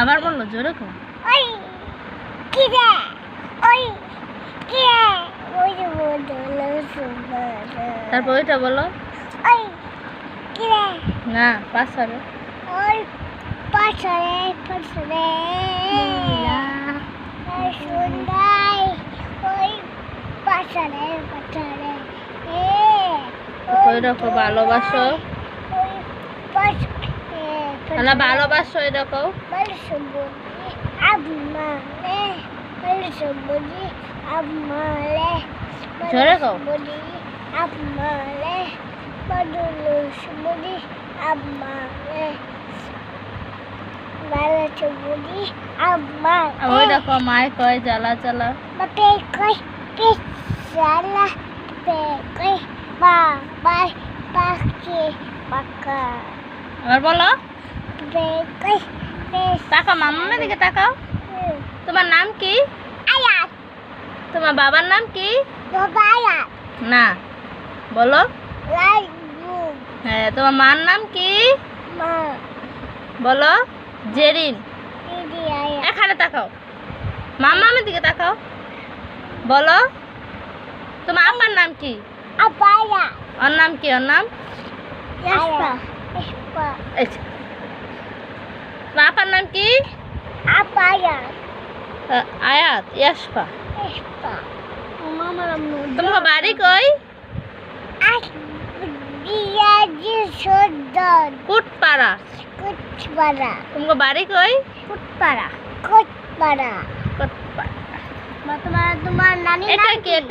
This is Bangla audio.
আবার বললো জোরে কো। তারপর ওইটা বলো না পাশারে ওই রকম ভালোবাসো না ভালোবাসো এরকম জোরে কও ওই রকম মায় কয় জ্বালা জ্বালা আবার বলো তাকাও মামার দিকে তাকাও। তোমার নাম কি? তোমার বাবার নাম কি? না বলো। হ্যাঁ তোমার মার নাম কি? বলো জেরিন। এখানে তাকাও মামার দিকে তাকাও। বলো তোমার আব্বার নাম কি? ওর নাম কি? ওর নাম তোমার আপার নাম কি? আয়াত ইয়াসফা। তোমার বাড়ি কই? কুটপাড়া। তোমার বাড়ি কই? কুটপাড়া। তোমার নানি এটা কি? এটা